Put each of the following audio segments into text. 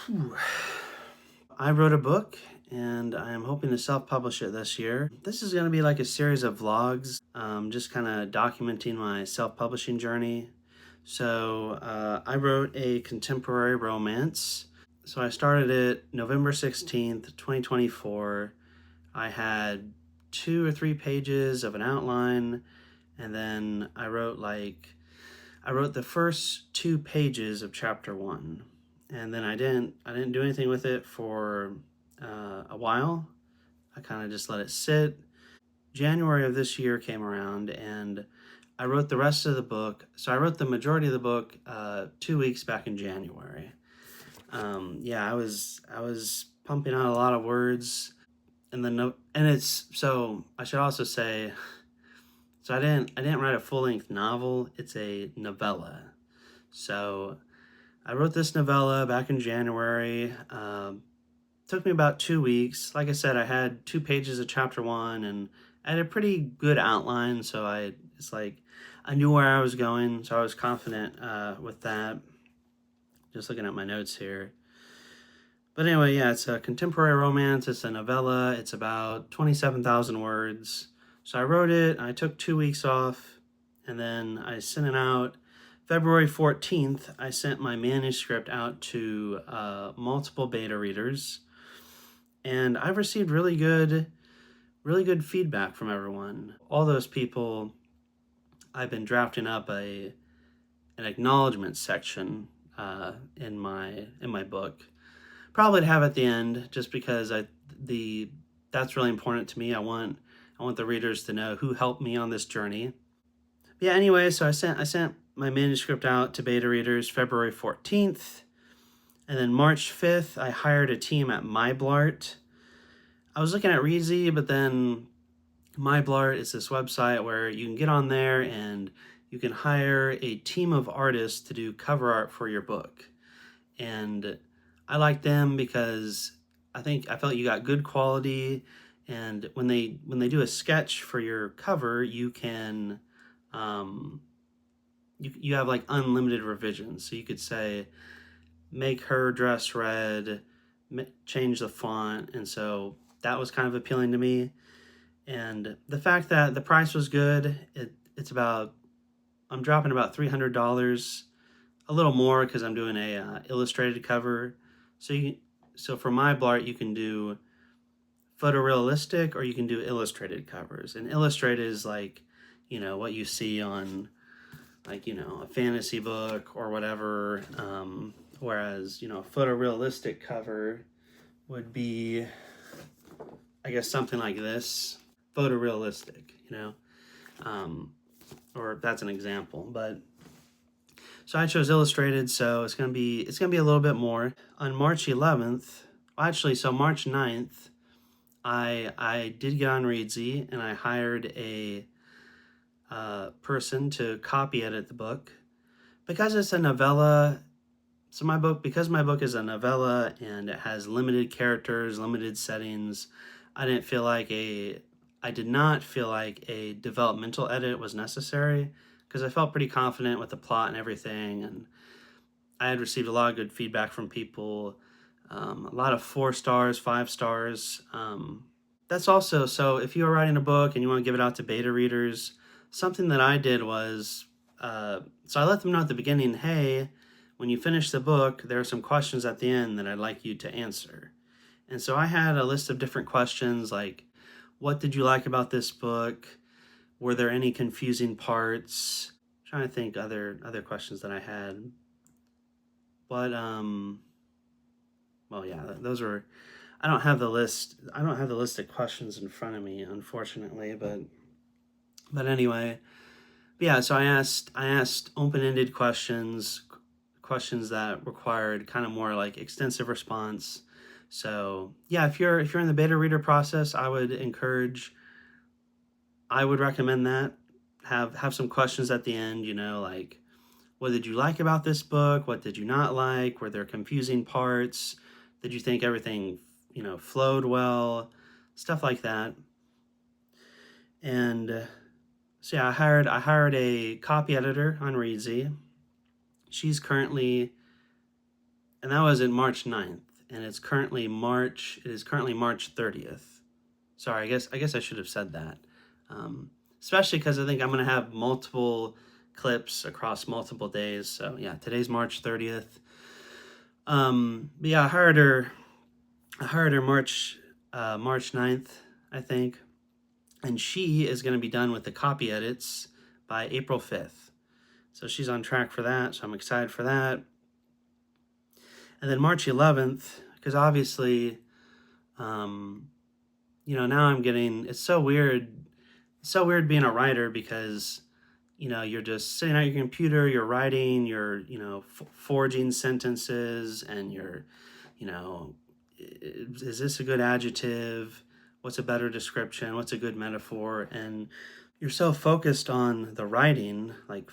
Whew. I wrote a book and I am hoping to self-publish it this year. This is going to be like a series of vlogs, just kind of documenting my self-publishing journey. I wrote a contemporary romance. So I started it November 16th, 2024. I had 2 or 3 pages of an outline, and then I wrote the first 2 pages of chapter one, and then I didn't do anything with it for a while. I kind of just let it sit. January of this year came around, and I wrote the rest of the book. So I wrote the majority of the book 2 weeks back in January. I was pumping out a lot of words, and it's so I should also say. So I didn't write a full-length novel. It's a novella. So I wrote this novella back in January. Took me about 2 weeks. Like I said, I had 2 pages of chapter one, and I had a pretty good outline. It's like I knew where I was going, so I was confident with that. Just looking at my notes here. But anyway, yeah, it's a contemporary romance. It's a novella. It's about 27,000 words. So I wrote it. I took 2 weeks off, and then I sent it out. February 14th, I sent my manuscript out to multiple beta readers, and I've received really good feedback from everyone. All those people, I've been drafting up an acknowledgement section in my book, probably to have at the end, just because that's really important to me. I want the readers to know who helped me on this journey. Yeah, anyway, so I sent my manuscript out to beta readers February 14th, and then March 5th, I hired a team at MyBlart. I was looking at Reezy, but then MyBlart is this website where you can get on there and you can hire a team of artists to do cover art for your book. And I like them because I felt you got good quality, and when they do a sketch for your cover, you can you have like unlimited revisions. So you could say, make her dress red, change the font, and so that was kind of appealing to me. And the fact that the price was good, I'm dropping about $300, a little more because I'm doing a illustrated cover. So for MyBlart, you can do photorealistic or you can do illustrated covers. And illustrated is like, what you see on a fantasy book or whatever. Whereas, a photorealistic cover would be, I guess, something like this, photorealistic, or that's an example. But so I chose illustrated, so it's gonna be a little bit more. On March 11th, March 9th, I did get on Reedsy and I hired a person to copy edit the book because it's a novella. So because my book is a novella and it has limited characters, limited settings, I did not feel like a developmental edit was necessary because I felt pretty confident with the plot and everything, and I had received a lot of good feedback from people, a lot of 4 stars, 5 stars. That's also, so if you are writing a book and you want to give it out to beta readers, something that I did was, so I let them know at the beginning, hey, when you finish the book, there are some questions at the end that I'd like you to answer. And so I had a list of different questions like, what did you like about this book? Were there any confusing parts? I'm trying to think other questions that I had. But well, yeah, those were. I don't have the list of questions in front of me, unfortunately. But anyway, yeah. So I asked open-ended questions that required kind of more like extensive response. So yeah, if you're in the beta reader process, I would recommend that. Have some questions at the end, like, what did you like about this book? What did you not like? Were there confusing parts? Did you think everything, flowed well? Stuff like that. And so yeah, I hired a copy editor on Reedsy. She's currently and that was in March 9th, and it is currently March 30th. Sorry, I guess I should have said that. Especially because I think I'm going to have multiple clips across multiple days. So yeah, today's March 30th. But yeah, I hired her March 9th, I think, and she is going to be done with the copy edits by April 5th. So she's on track for that. So I'm excited for that. And then March 11th, because obviously, now I'm getting, it's so weird. It's so weird being a writer because, you're just sitting at your computer, you're writing, you're, forging sentences, and you're, is this a good adjective? What's a better description? What's a good metaphor? And you're so focused on the writing, like,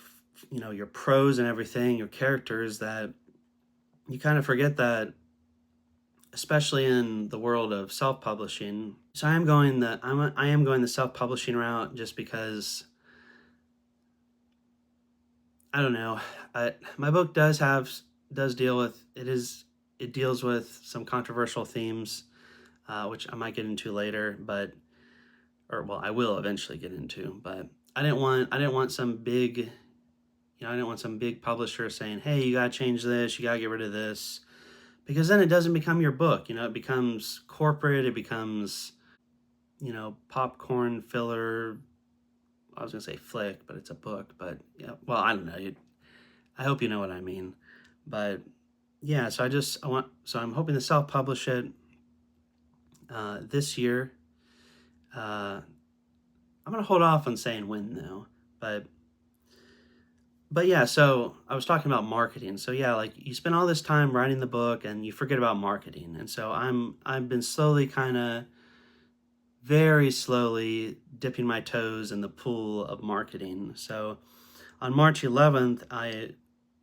your prose and everything, your characters, that you kind of forget that, especially in the world of self-publishing. So I am going the self-publishing route just because, I don't know. My book does deal with it deals with some controversial themes, which I might get into later, I will eventually get into. But I didn't want some big, I didn't want some big publisher saying, "Hey, you gotta change this, you gotta get rid of this," because then it doesn't become your book. It becomes corporate. It becomes, popcorn filler. I was gonna say flick, but it's a book. But yeah, well, I don't know. I hope you know what I mean. But yeah, so I'm hoping to self-publish it this year. I'm gonna hold off on saying when though, but yeah. So I was talking about marketing. So yeah, like you spend all this time writing the book and you forget about marketing, and so I've been slowly, kind of very slowly dipping my toes in the pool of marketing. So on March 11th,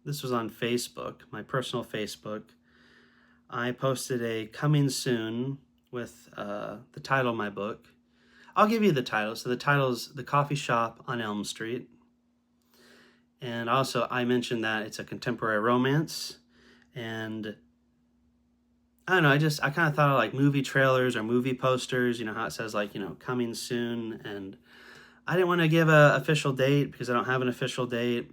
this was on Facebook, my personal Facebook. I posted a coming soon with the title of my book. I'll give you the title. So the title's The Coffee Shop on Elm Street. And also I mentioned that it's a contemporary romance. And I don't know, I kind of thought of like movie trailers or movie posters, how it says like, coming soon. And I didn't want to give a official date because I don't have an official date.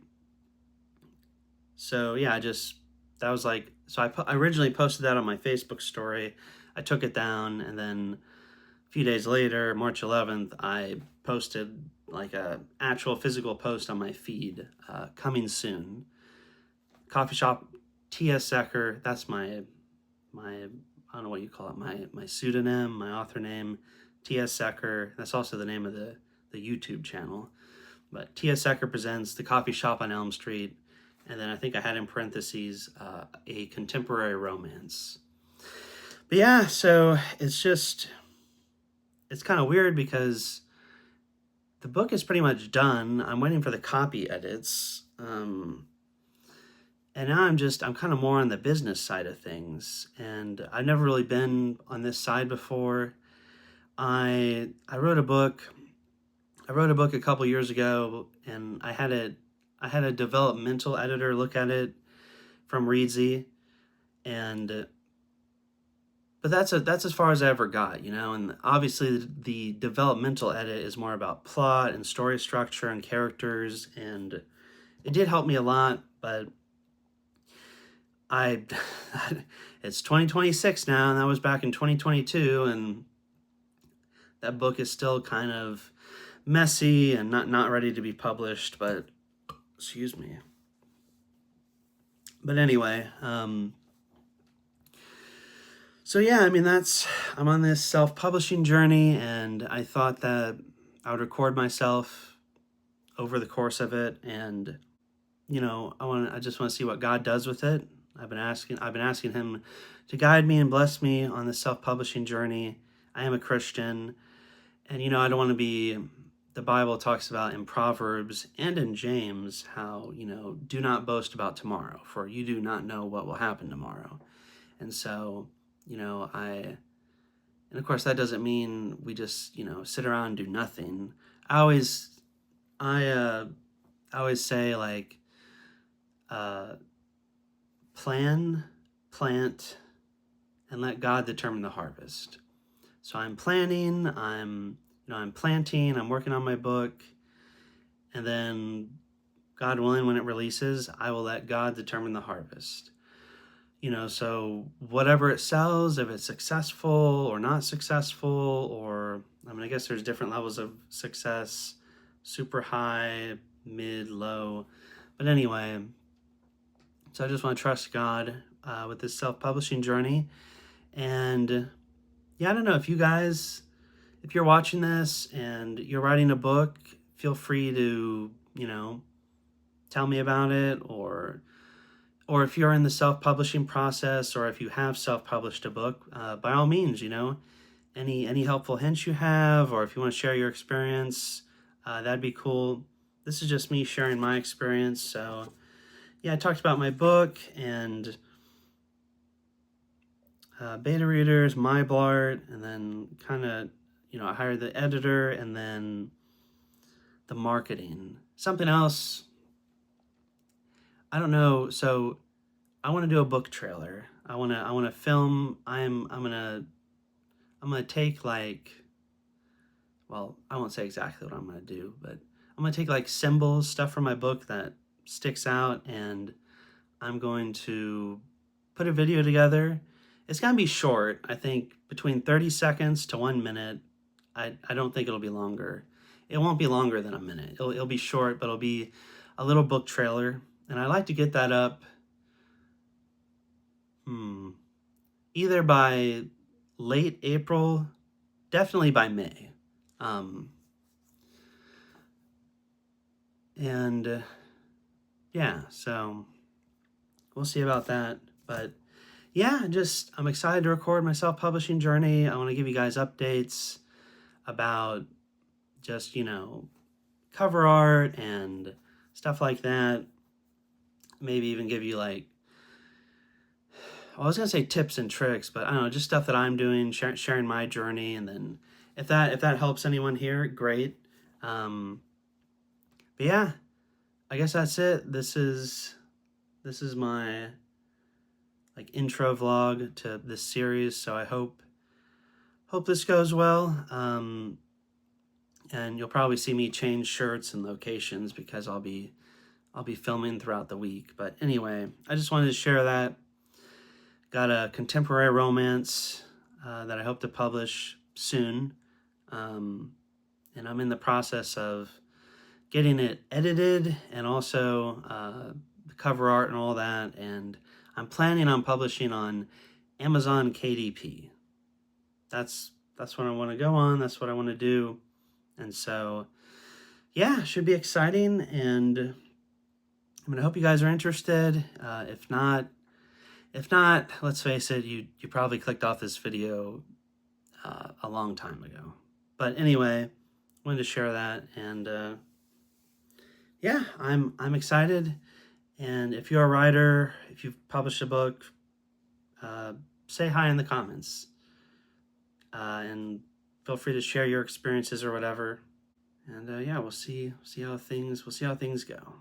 So yeah, that was like, so I originally posted that on my Facebook story. I took it down, and then a few days later, March 11th, I posted like a actual physical post on my feed, coming soon. Coffee shop T.S. Secker, that's my I don't know what you call it, my pseudonym, my author name, T.S. Secker. That's also the name of the YouTube channel. But T.S. Secker presents The Coffee Shop on Elm Street. And then I think I had in parentheses a contemporary romance. But yeah, so it's kind of weird because the book is pretty much done. I'm waiting for the copy edits. And now I'm kind of more on the business side of things. And I've never really been on this side before. I wrote a book. I wrote a book a couple years ago, and I had a developmental editor look at it from Reedsy, but that's as far as I ever got, and obviously the developmental edit is more about plot and story structure and characters, and it did help me a lot, but it's 2026 now, and that was back in 2022, and that book is still kind of messy and not ready to be published, but excuse me. But anyway, so yeah, I mean, I'm on this self-publishing journey, and I thought that I would record myself over the course of it, and I just want to see what God does with it. I've been asking him to guide me and bless me on this self-publishing journey. I am a Christian, and I don't want to be, the Bible talks about in Proverbs and in James how, do not boast about tomorrow, for you do not know what will happen tomorrow. And so, and of course that doesn't mean we just, sit around and do nothing. I always say, like, plan plant, and let God determine the harvest. So I'm planning, I'm planting, I'm working on my book, and then God willing, when it releases, I will let God determine the harvest. So whatever it sells, if it's successful or not successful, or I guess there's different levels of success, super high, mid, low. But anyway, so I just want to trust God with this self-publishing journey. And yeah, I don't know if you guys, if you're watching this and you're writing a book, feel free to, tell me about it, or if you're in the self-publishing process, or if you have self-published a book, by all means, any helpful hints you have, or if you want to share your experience, that'd be cool. This is just me sharing my experience. So yeah, I talked about my book and beta readers, my blart, and then kind of, I hired the editor, and then the marketing. Something else, I don't know. So I want to do a book trailer. I want to film. I'm gonna take like, well, I won't say exactly what I'm gonna do, but I'm gonna take like symbols, stuff from my book that sticks out, and I'm going to put a video together. It's gonna be short. I think between 30 seconds to 1 minute. I don't think it'll be longer. It won't be longer than a minute. It'll be short, but it'll be a little book trailer. And I like to get that up either by late April, definitely by May. And yeah, so we'll see about that. But yeah, I'm excited to record my self-publishing journey. I want to give you guys updates about just, cover art and stuff like that. Maybe even give you like, I was gonna say tips and tricks, but I don't know, just stuff that I'm doing, sharing my journey, and then if that helps anyone here, great. But yeah, I guess that's it. This is my like intro vlog to this series. So I hope this goes well. And you'll probably see me change shirts and locations because I'll be filming throughout the week. But anyway, I just wanted to share that. Got a contemporary romance that I hope to publish soon. And I'm in the process of getting it edited, and also the cover art and all that. And I'm planning on publishing on Amazon KDP. That's what I want to go on. That's what I want to do. And so, yeah, should be exciting. And I hope you guys are interested. If not, let's face it, you probably clicked off this video a long time ago. But anyway, wanted to share that, and yeah, I'm excited. And if you're a writer, if you've published a book, say hi in the comments, and feel free to share your experiences or whatever. And yeah, we'll see how things go.